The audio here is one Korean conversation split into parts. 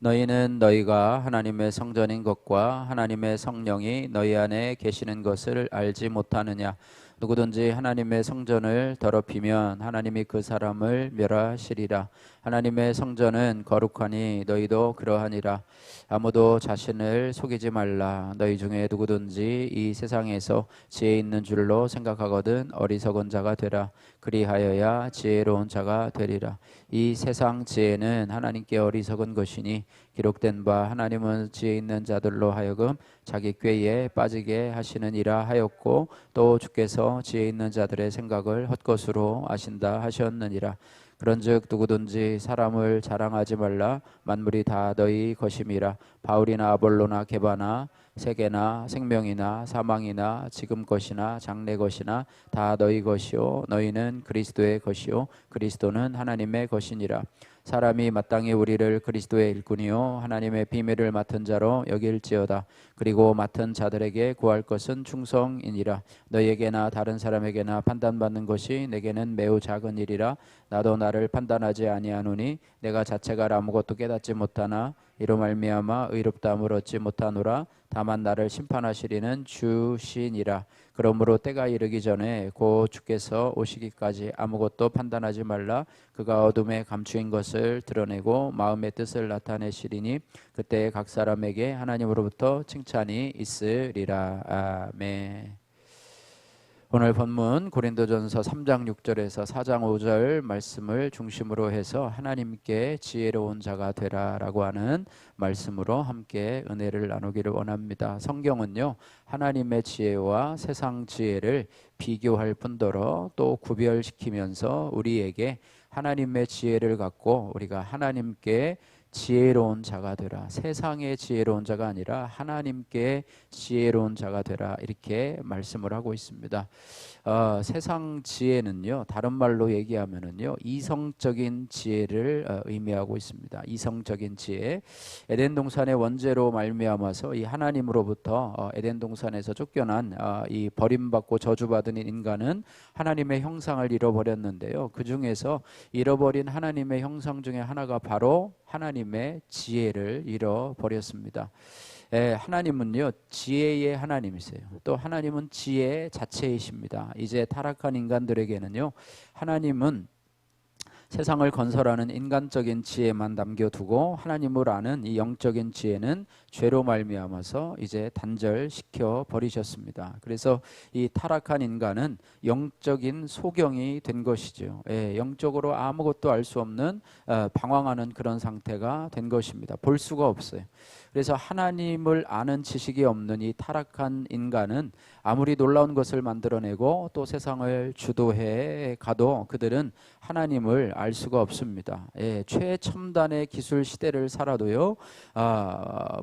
너희는 너희가 하나님의 성전인 것과 하나님의 성령이 너희 안에 계시는 것을 알지 못하느냐. 누구든지 하나님의 성전을 더럽히면 하나님이 그 사람을 멸하시리라. 하나님의 성전은 거룩하니 너희도 그러하니라. 아무도 자신을 속이지 말라. 너희 중에 누구든지 이 세상에서 지혜 있는 줄로 생각하거든 어리석은 자가 되라. 그리하여야 지혜로운 자가 되리라. 이 세상 지혜는 하나님께 어리석은 것이니 기록된 바 하나님은 지혜 있는 자들로 하여금 자기 꾀에 빠지게 하시느니라 하였고, 또 주께서 지혜 있는 자들의 생각을 헛것으로 아신다 하셨느니라. 그런즉 누구든지 사람을 자랑하지 말라. 만물이 다 너희 것임이라. 바울이나 아볼로나 게바나 세계나 생명이나 사망이나 지금 것이나 장래 것이나 다 너희 것이요 너희는 그리스도의 것이요 그리스도는 하나님의 것이니라. 사람이 마땅히 우리를 그리스도의 일꾼이요 하나님의 비밀을 맡은 자로 여길지어다. 그리고 맡은 자들에게 구할 것은 충성이니라. 너희에게나 다른 사람에게나 판단받는 것이 내게는 매우 작은 일이라. 나도 나를 판단하지 아니하노니 내가 자체가 아무것도 깨닫지 못하나 이로 말미암아 의롭다함을 얻지 못하노라. 다만 나를 심판하시리는 주시니라. 그러므로 때가 이르기 전에 곧 주께서 오시기까지 아무것도 판단하지 말라. 그가 어둠에 감추인 것을 드러내고 마음의 뜻을 나타내시리니 그때 각 사람에게 하나님으로부터 칭찬이 있으리라. 아멘. 오늘 본문 고린도전서 3장 6절에서 4장 5절 말씀을 중심으로 해서 하나님께 지혜로운 자가 되라라고 하는 말씀으로 함께 은혜를 나누기를 원합니다. 성경은요, 하나님의 지혜와 세상 지혜를 비교할 뿐더러 또 구별시키면서 우리에게 하나님의 지혜를 갖고 우리가 하나님께 지혜로운 자가 되라. 세상의 지혜로운 자가 아니라 하나님께 지혜로운 자가 되라. 이렇게 말씀을 하고 있습니다. 세상 지혜는요, 다른 말로 얘기하면은요, 이성적인 지혜를 의미하고 있습니다. 이성적인 지혜. 에덴 동산의 원죄로 말미암아서 이 하나님으로부터 에덴 동산에서 쫓겨난 이 버림받고 저주받은 인간은 하나님의 형상을 잃어버렸는데요. 그 중에서 잃어버린 하나님의 형상 중에 하나가 바로 하나님의 지혜를 잃어버렸습니다. 하나님은요, 지혜의 하나님이세요. 또 하나님은 지혜 자체이십니다. 이제 타락한 인간들에게는요, 하나님은 세상을 건설하는 인간적인 지혜만 남겨두고 하나님을 아는 이 영적인 지혜는 죄로 말미암아서 이제 단절시켜 버리셨습니다. 그래서 이 타락한 인간은 영적인 소경이 된 것이죠. 영적으로 아무것도 알 수 없는 방황하는 그런 상태가 된 것입니다. 볼 수가 없어요. 그래서 하나님을 아는 지식이 없는 이 타락한 인간은 아무리 놀라운 것을 만들어내고 또 세상을 주도해 가도 그들은 하나님을 알 수가 없습니다. 최첨단의 기술 시대를 살아도요,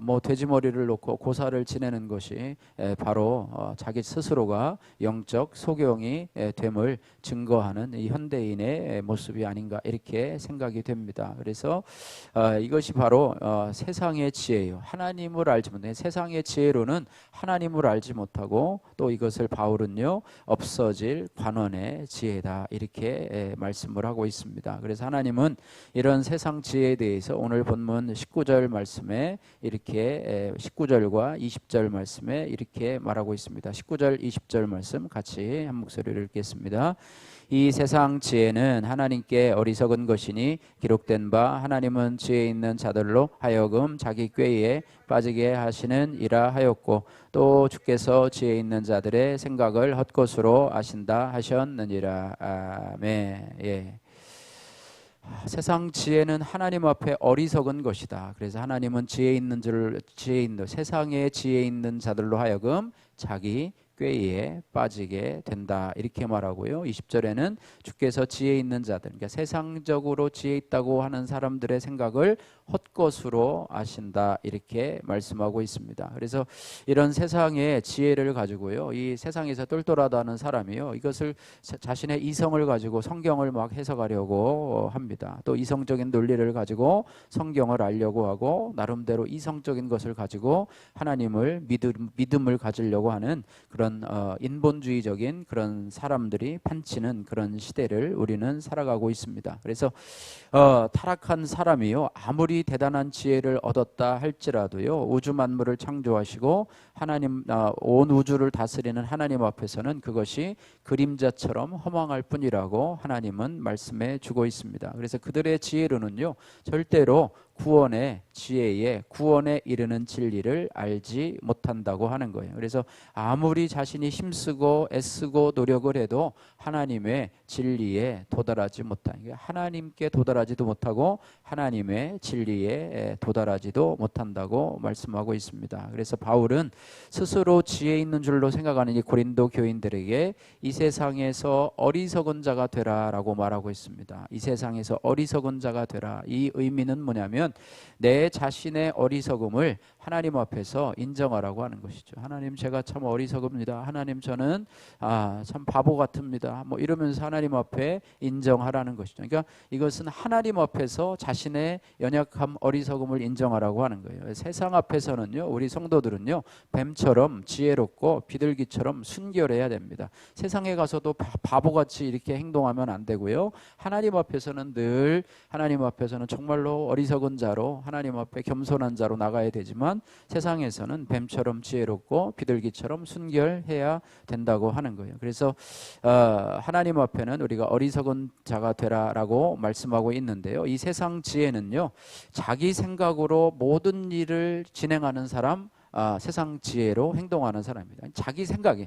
뭐 돼지머리를 놓고 고사를 지내는 것이 바로 자기 스스로가 영적 소경이 됨을 증거하는 이 현대인의 모습이 아닌가 이렇게 생각이 됩니다. 그래서 이것이 바로 세상의 지혜예요. 하나님을 알지 못해 세상의 지혜로는 하나님을 알지 못하고 또 이것을 바울은요, 없어질 관원의 지혜다 이렇게 말씀을 하고 있습니다. 그래서 하나님은 이런 세상 지혜에 대해서 오늘 본문 19절 말씀에 이렇게 19절과 20절 말씀에 이렇게 말하고 있습니다. 19절 20절 말씀 같이 한 목소리를 읽겠습니다. 이 세상 지혜는 하나님께 어리석은 것이니 기록된 바 하나님은 지혜 있는 자들로 하여금 자기 꾀에 빠지게 하시는 이라 하였고, 또 주께서 지혜 있는 자들의 생각을 헛것으로 아신다 하셨느니라. 아멘. 세상 지혜는 하나님 앞에 어리석은 것이다. 그래서 하나님은 지혜 있는 세상에 지혜 있는 자들로 하여금 자기 꾀에 빠지게 된다 이렇게 말하고요. 20절에는 주께서 지혜 있는 자들, 그러니까 세상적으로 지혜 있다고 하는 사람들의 생각을 헛것으로 아신다 이렇게 말씀하고 있습니다. 그래서 이런 세상의 지혜를 가지고요, 이 세상에서 똘똘하다는 사람이요, 이것을 자신의 이성을 가지고 성경을 막 해석하려고 합니다. 또 이성적인 논리를 가지고 성경을 알려고 하고 나름대로 이성적인 것을 가지고 하나님을 믿음을 가지려고 하는 그런 인본주의적인 그런 사람들이 판치는 그런 시대를 우리는 살아가고 있습니다. 그래서 타락한 사람이요, 아무리 아무리 대단한 지혜를 얻었다 할지라도요, 우주 만물을 창조하시고 하나님, 온 우주를 다스리는 하나님 앞에서는 그것이 그림자처럼 허망할 뿐이라고 하나님은 말씀해 주고 있습니다. 그래서 그들의 지혜로는요, 절대로 구원의 지혜에, 구원에 이르는 진리를 알지 못한다고 하는 거예요. 그래서 아무리 자신이 힘쓰고 애쓰고 노력을 해도 하나님의 진리에 도달하지 못한, 하나님께 도달하지도 못하고 하나님의 진리에 도달하지도 못한다고 말씀하고 있습니다. 그래서 바울은 스스로 지혜 있는 줄로 생각하는 이 고린도 교인들에게 이 세상에서 어리석은 자가 되라라고 말하고 있습니다. 이 세상에서 어리석은 자가 되라. 이 의미는 뭐냐면 내 자신의 어리석음을 하나님 앞에서 인정하라고 하는 것이죠. 하나님, 제가 참 어리석습니다. 하나님, 저는 참 바보 같습니다. 뭐 이러면서 하나님 앞에 인정하라는 것이죠. 그러니까 이것은 하나님 앞에서 자신의 연약함, 어리석음을 인정하라고 하는 거예요. 세상 앞에서는요, 우리 성도들은요, 뱀처럼 지혜롭고 비둘기처럼 순결해야 됩니다. 세상에 가서도 바보같이 이렇게 행동하면 안 되고요. 하나님 앞에서는 늘, 하나님 앞에서는 정말로 어리석은 자로, 하나님 앞에 겸손한 자로 나가야 되지만 세상에서는 뱀처럼 지혜롭고 비둘기처럼 순결해야 된다고 하는 거예요. 그래서 하나님 앞에는 우리가 어리석은 자가 되라라고 말씀하고 있는데요. 이 세상 지혜는요, 자기 생각으로 모든 일을 진행하는 사람, 세상 지혜로 행동하는 사람입니다. 자기 생각,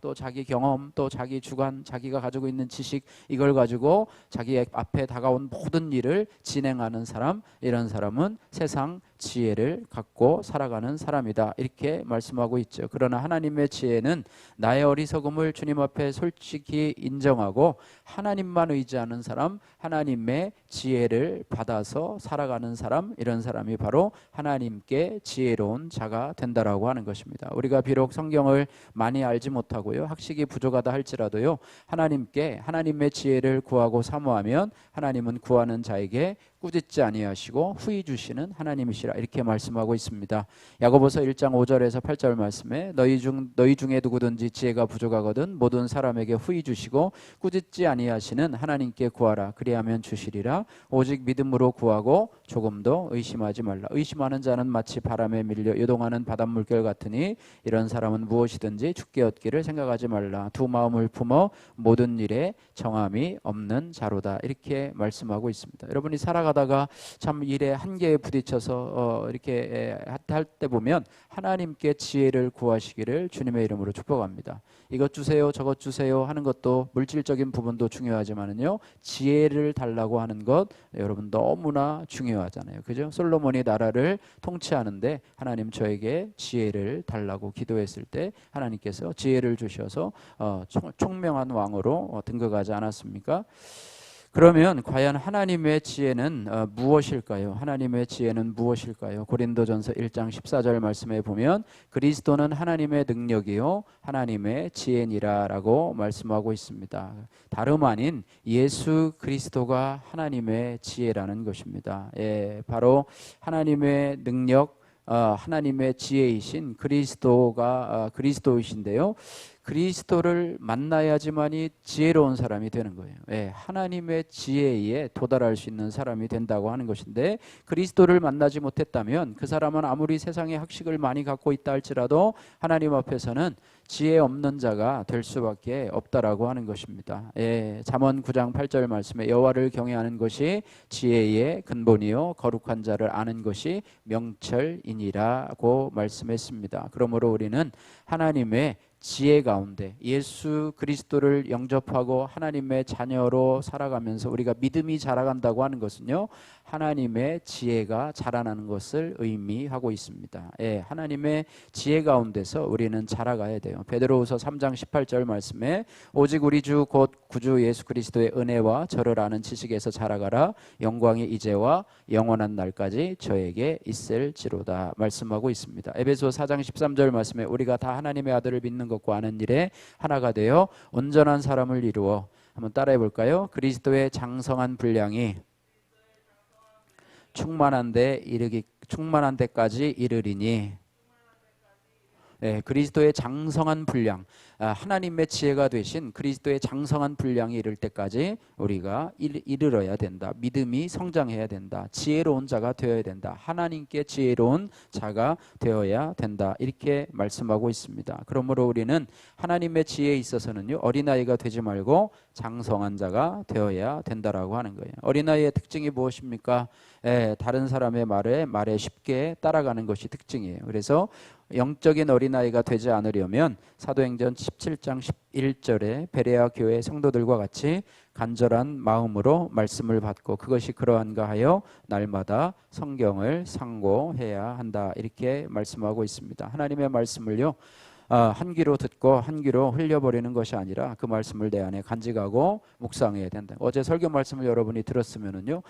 또 자기 경험, 또 자기 주관, 자기가 가지고 있는 지식, 이걸 가지고 자기 앞에 다가온 모든 일을 진행하는 사람, 이런 사람은 세상 지혜를 갖고 살아가는 사람이다, 이렇게 말씀하고 있죠. 그러나 하나님의 지혜는 나의 어리석음을 주님 앞에 솔직히 인정하고 하나님만 의지하는 사람, 하나님의 지혜를 받아서 살아가는 사람, 이런 사람이 바로 하나님께 지혜로운 자가 된다라고 하는 것입니다. 우리가 비록 성경을 많이 알지 못하고요, 학식이 부족하다 할지라도요, 하나님께 하나님의 지혜를 구하고 사모하면 하나님은 구하는 자에게 꾸짖지 아니하시고 후히 주시는 하나님이시라, 이렇게 말씀하고 있습니다. 야고보서 1장 5절에서 8절 말씀에 너희 중에 누구든지 지혜가 부족하거든 모든 사람에게 후히 주시고 꾸짖지 아니하시는 하나님께 구하라, 그리하면 주시리라. 오직 믿음으로 구하고 조금도 의심하지 말라. 의심하는 자는 마치 바람에 밀려 요동하는 바닷물결 같으니 이런 사람은 무엇이든지 죽게 얻기를 생각하지 말라. 두 마음을 품어 모든 일에 정함이 없는 자로다, 이렇게 말씀하고 있습니다. 여러분이 살아가다가 참 일에 한계에 부딪혀서 이렇게 할 때 보면 하나님께 지혜를 구하시기를 주님의 이름으로 축복합니다. 이것 주세요, 저것 주세요 하는 것도 물질적인 부분도 중요하지만은요, 지혜를 달라고 하는 것, 여러분 너무나 중요하잖아요. 그죠? 솔로몬이 나라를 통치하는데 하나님, 저에게 지혜를 달라고 기도했을 때 하나님께서 지혜를 주셔서 총명한 왕으로 등극하지 않았습니까? 그러면 과연 하나님의 지혜는 무엇일까요? 하나님의 지혜는 무엇일까요? 고린도전서 1장 14절 말씀에 보면 그리스도는 하나님의 능력이요 하나님의 지혜니라라고 말씀하고 있습니다. 다름 아닌 예수 그리스도가 하나님의 지혜라는 것입니다. 바로 하나님의 능력, 하나님의 지혜이신 그리스도가 그리스도이신데요, 그리스도를 만나야지만이 지혜로운 사람이 되는 거예요. 하나님의 지혜에 도달할 수 있는 사람이 된다고 하는 것인데, 그리스도를 만나지 못했다면 그 사람은 아무리 세상에 학식을 많이 갖고 있다 할지라도 하나님 앞에서는 지혜 없는 자가 될 수밖에 없다라고 하는 것입니다. 잠언 9장 8절 말씀에 여호와를 경외하는 것이 지혜의 근본이요 거룩한 자를 아는 것이 명철이니라고 말씀했습니다. 그러므로 우리는 하나님의 지혜 가운데 예수 그리스도를 영접하고 하나님의 자녀로 살아가면서 우리가 믿음이 자라간다고 하는 것은요, 하나님의 지혜가 자라나는 것을 의미하고 있습니다. 하나님의 지혜 가운데서 우리는 자라가야 돼요. 베드로후서 3장 18절 말씀에 오직 우리 주 곧 구주 예수 그리스도의 은혜와 저를 아는 지식에서 자라가라. 영광이 이제와 영원한 날까지 저에게 있을지로다 말씀하고 있습니다. 에베소 4장 13절 말씀에 우리가 다 하나님의 아들을 믿는 것과 아는 일에 하나가 되어 온전한 사람을 이루어, 한번 따라해 볼까요? 그리스도의 장성한 분량이 충만한 데까지 이르리니 그리스도의 장성한 분량, 하나님의 지혜가 되신 그리스도의 장성한 분량이 이를 때까지 우리가 이르러야 된다. 믿음이 성장해야 된다. 지혜로운 자가 되어야 된다. 하나님께 지혜로운 자가 되어야 된다. 이렇게 말씀하고 있습니다. 그러므로 우리는 하나님의 지혜에 있어서는요, 어린아이가 되지 말고 장성한 자가 되어야 된다라고 하는 거예요. 어린아이의 특징이 무엇입니까? 다른 사람의 말에 쉽게 따라가는 것이 특징이에요. 그래서 영적인 어린아이가 되지 않으려면 사도행전 17장 11절에 베레아 교회 성도들과 같이 간절한 마음으로 말씀을 받고 그것이 그러한가 하여 날마다 성경을 상고해야 한다. 이렇게 말씀하고 있습니다. 하나님의 말씀을요, 한 귀로 듣고 한 귀로 흘려버리는 것이 아니라 그 말씀을 내 안에 간직하고 묵상해야 된다. 어제 설교 말씀을 여러분이 들었으면은요,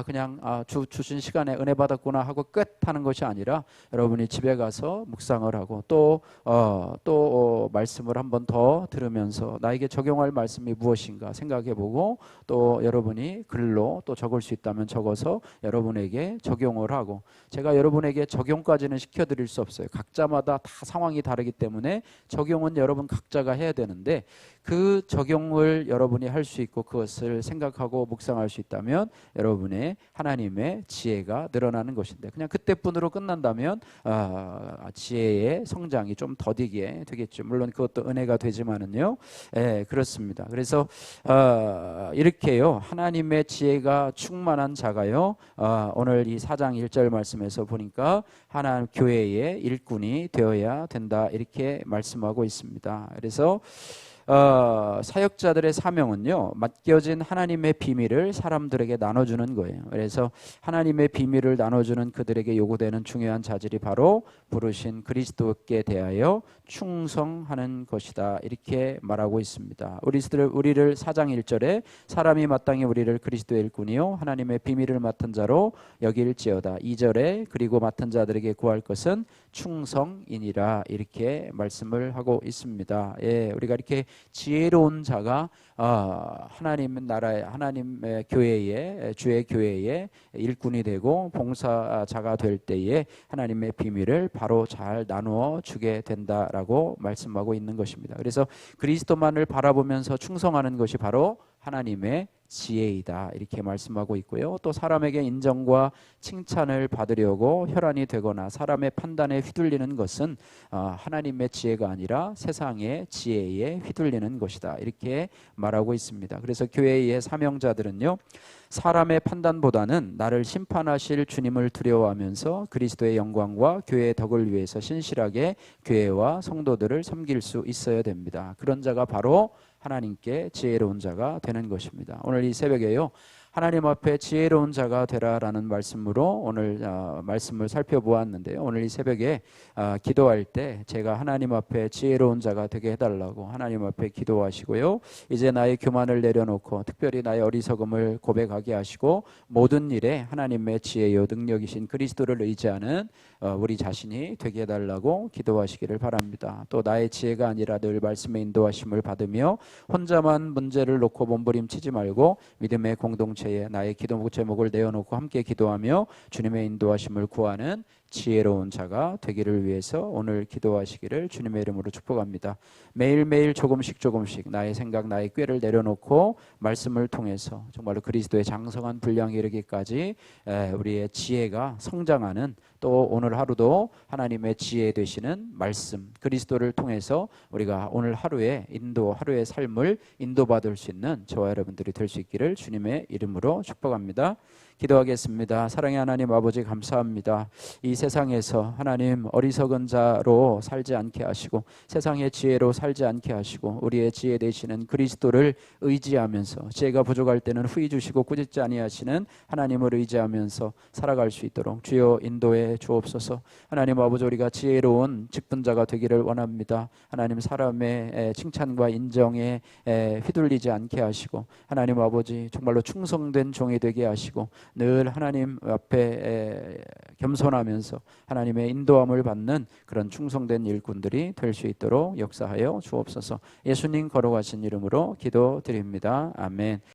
그냥 주신 시간에 은혜 받았구나 하고 끝 하는 것이 아니라 여러분이 집에 가서 묵상을 하고 또 말씀을 한 번 더 들으면서 나에게 적용할 말씀이 무엇인가 생각해보고 또 여러분이 글로 또 적을 수 있다면 적어서 여러분에게 적용을 하고, 제가 여러분에게 적용까지는 시켜드릴 수 없어요. 각자마다 다 상황이 다르기 때문에 적용은 여러분 각자가 해야 되는데, 그 적용을 여러분이 할 수 있고 그것을 생각하고 묵상할 수 있다면 여러분의 하나님의 지혜가 늘어나는 것인데, 그냥 그때뿐으로 끝난다면 지혜의 성장이 좀 더디게 되겠죠. 물론 그것도 은혜가 되지만은요, 그렇습니다. 그래서 이렇게요, 하나님의 지혜가 충만한 자가요, 오늘 이 4장 1절 말씀에서 보니까 하나님 교회의 일꾼이 되어야 된다, 이렇게 말씀하고 있습니다. 그래서 사역자들의 사명은요, 맡겨진 하나님의 비밀을 사람들에게 나눠주는 거예요. 그래서 하나님의 비밀을 나눠주는 그들에게 요구되는 중요한 자질이 바로 부르신 그리스도께 대하여 충성하는 것이다, 이렇게 말하고 있습니다. 우리를 4장 1절에 사람이 마땅히 우리를 그리스도의 일꾼이요 하나님의 비밀을 맡은 자로 여길지어다. 2절에 그리고 맡은 자들에게 구할 것은 충성이니라, 이렇게 말씀을 하고 있습니다. 우리가 이렇게 지혜로운 자가 하나님 나라의, 하나님의 교회의, 주의 교회의 일꾼이 되고 봉사자가 될 때에 하나님의 비밀을 바로 잘 나누어 주게 된다라고 말씀하고 있는 것입니다. 그래서 그리스도만을 바라보면서 충성하는 것이 바로 하나님의 지혜이다, 이렇게 말씀하고 있고요. 또 사람에게 인정과 칭찬을 받으려고 혈안이 되거나 사람의 판단에 휘둘리는 것은 하나님의 지혜가 아니라 세상의 지혜에 휘둘리는 것이다, 이렇게 말하고 있습니다. 그래서 교회의 사명자들은요, 사람의 판단보다는 나를 심판하실 주님을 두려워하면서 그리스도의 영광과 교회의 덕을 위해서 신실하게 교회와 성도들을 섬길 수 있어야 됩니다. 그런 자가 바로 하나님께 지혜로운 자가 되는 것입니다. 오늘 이 새벽에요, 하나님 앞에 지혜로운 자가 되라라는 말씀으로 오늘 말씀을 살펴보았는데요. 오늘 이 새벽에 기도할 때 제가 하나님 앞에 지혜로운 자가 되게 해달라고 하나님 앞에 기도하시고요. 이제 나의 교만을 내려놓고 특별히 나의 어리석음을 고백하게 하시고 모든 일에 하나님의 지혜요 능력이신 그리스도를 의지하는 우리 자신이 되게 해달라고 기도하시기를 바랍니다. 또 나의 지혜가 아니라 늘 말씀의 인도하심을 받으며 혼자만 문제를 놓고 몸부림치지 말고 믿음의 공동체에 나의 기도 제목을 내어놓고 함께 기도하며 주님의 인도하심을 구하는 지혜로운 자가 되기를 위해서 오늘 기도하시기를 주님의 이름으로 축복합니다. 매일매일 조금씩 나의 생각, 나의 꾀를 내려놓고 말씀을 통해서 정말로 그리스도의 장성한 분량에 이르기까지 우리의 지혜가 성장하는, 또 오늘 하루도 하나님의 지혜 되시는 말씀 그리스도를 통해서 우리가 오늘 하루의 삶을 인도받을 수 있는 저와 여러분들이 될 수 있기를 주님의 이름으로 축복합니다. 기도하겠습니다. 사랑의 하나님 아버지, 감사합니다. 이 세상에서 하나님 어리석은 자로 살지 않게 하시고 세상의 지혜로 살지 않게 하시고 우리의 지혜 되시는 그리스도를 의지하면서 지혜가 부족할 때는 후히 주시고 꾸짖지 아니하시는 하나님을 의지하면서 살아갈 수 있도록 주여 인도해 주옵소서. 하나님 아버지, 우리가 지혜로운 직분자가 되기를 원합니다. 하나님 사람의 칭찬과 인정에 휘둘리지 않게 하시고 하나님 아버지 정말로 충성된 종이 되게 하시고 늘 하나님 앞에 겸손하면서 하나님의 인도함을 받는 그런 충성된 일꾼들이 될 수 있도록 역사하여 주옵소서. 예수님 거룩하신 이름으로 기도드립니다. 아멘.